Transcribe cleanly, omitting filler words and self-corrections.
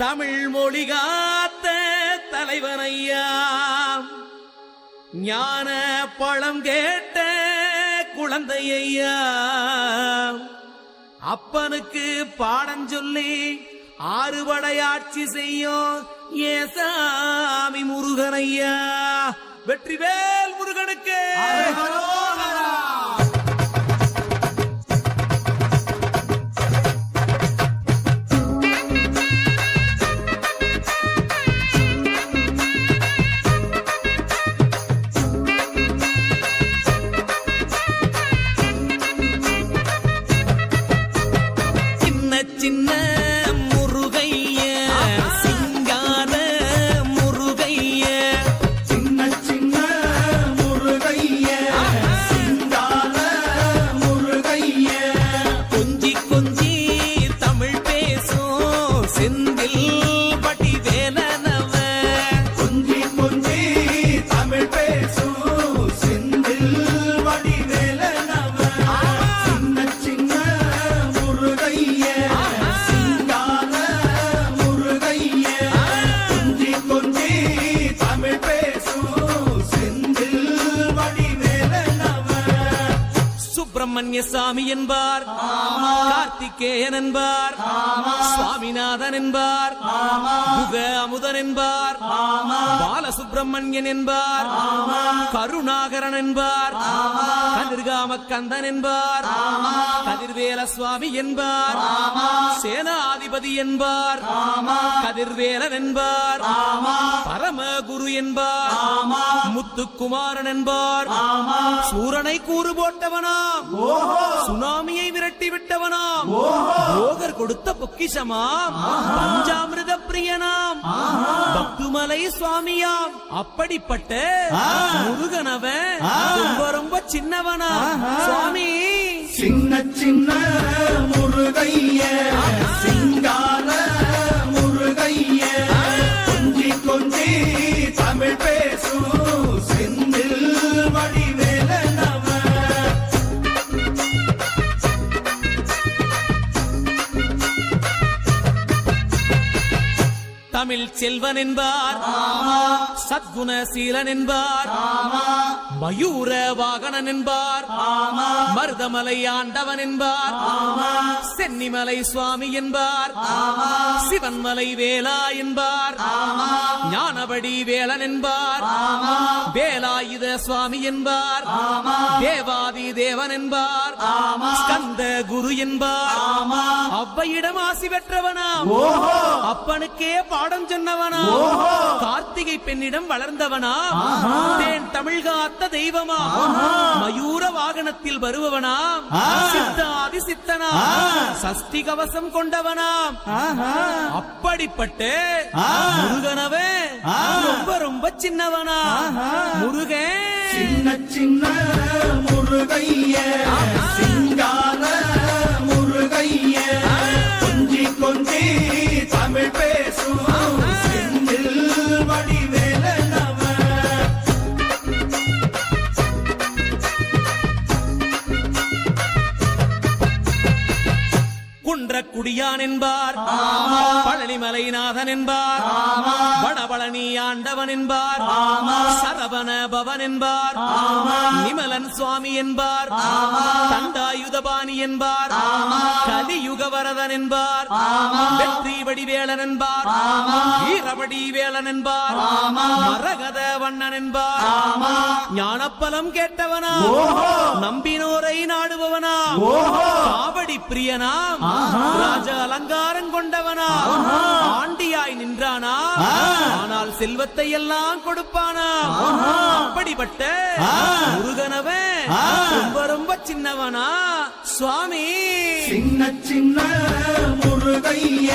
தமிழ் மொழி காத்த தலைவனையா, ஞான பழம் கேட்ட குழந்தையா, அப்பனுக்கு பாடம் சொல்லி ஆறுபடையாட்சி செய்யும் ஏசாமி முருகனையா. வெற்றிவேல் முருகனுக்கு. சின்ன முருகைய சிங்கார முருகைய, சின்ன சின்ன முருகைய சிங்கார முருகைய, கொஞ்சி கொஞ்சி தமிழ் பேசும் செந்தில் பட்டி வேலனவ, கொஞ்சி கொஞ்சி தமிழ் பேசும் செந்தில் வடிவேலனவ, சின்ன சின்ன முருகைய சிங்கார முருகைய, கொஞ்சி கொஞ்சி தமிழ் பேசும் செந்தில் வடிவேலனவ. சுப்பிரமணிய சாமி என்பார், கார்த்திகேயன் என்பார், சுவாமிநாதன் என்பார், குக அமுதன் என்பார், பாலசுப்பிரமணியன் என்பார், கருணாகரன் என்பார், கதிர்காம கந்தன் என்பார், கதிர்வேல சுவாமி என்பார், சேனாதிபதி என்பார், கதிர்வேலன் என்பார், பரமகுரு என்பார், முத்துக்குமாரன் என்பார், சூரனை கூறு போட்டவனாம், சுனாமியை விரட்டி விட்டவனாம், போகர் கொடுத்த பொக்கிஷமாம், பஞ்சாமிரத பிரியனாம், பக்துமலை சுவாமியாம். அப்படிப்பட்ட முருகனவன் ரொம்ப ரொம்ப சின்னவனா சுவாமி. சின்ன சின்ன முருகைய சிங்கார முருகைய, கொஞ்சி கொஞ்சி தமிழ் பேசும் செந்தில் வடிவேலனவ. தமிழ் செல்வன் என்பார், சத்குணசீலன் என்பார், மயூர வாகனன் என்பார், மருதமலை ஆண்டவன் என்பார், சென்னிமலை சுவாமி என்பார், சிவன்மலை வேலா என்பார், ஞானபடி வேலன் என்பார், வேலாயுத சுவாமி என்பார், தேவாதி தேவன் என்பார், ஸ்கந்த குரு என்பார், அவ்வையிடம் ஆசி பெற்றவனாம், அப்பனுக்கே பாடம் சொன்னவனா, கார்த்திகை பெண்ணிடம் வளர்ந்தவனா, தேன் தமிழ் காத்த தெய்வமா, மயூர வாகனத்தில் வருபவனாம், சித்தாதி சித்தனா, சஷ்டி கவசம் கொண்டவனாம். அப்படிப்பட்ட முருகனவே ரொம்ப ரொம்ப சின்னவனா முருகன். சின்ன சின்ன முருகைய சிங்கார முருகைய, கொஞ்சி கொஞ்சி தமிழ் பேசும் செந்தில் வடிவேலனவ. குன்றக்குடியான் என்பார், பழனிமலைநாதன் என்பார், வடபழனி ஆண்டவன் என்பார், சரவண பவன் என்பார், நிமலன் சுவாமி என்பார், தண்டாயுதபாணி என்பார், கலியுக வரதன் என்பார், வெற்றி வடிவேலன் என்பார், வீரவடி வேலன் என்பார், மரகத வண்ணன் என்பார், ஞானப்பலம் கேட்டவனா, நம்பினோரை நாடுபவனா, காவடி பிரியனாம், ராஜ அலங்காரம் கொண்டவனா, ஆண்டியாய் நின்றானா, ஆனால் செல்வத்தை எல்லாம் கொடுப்பானா. அப்படிப்பட்ட முருகனவன் ரொம்ப ரொம்ப சின்னவனா சுவாமி. சின்ன சின்ன முருகைய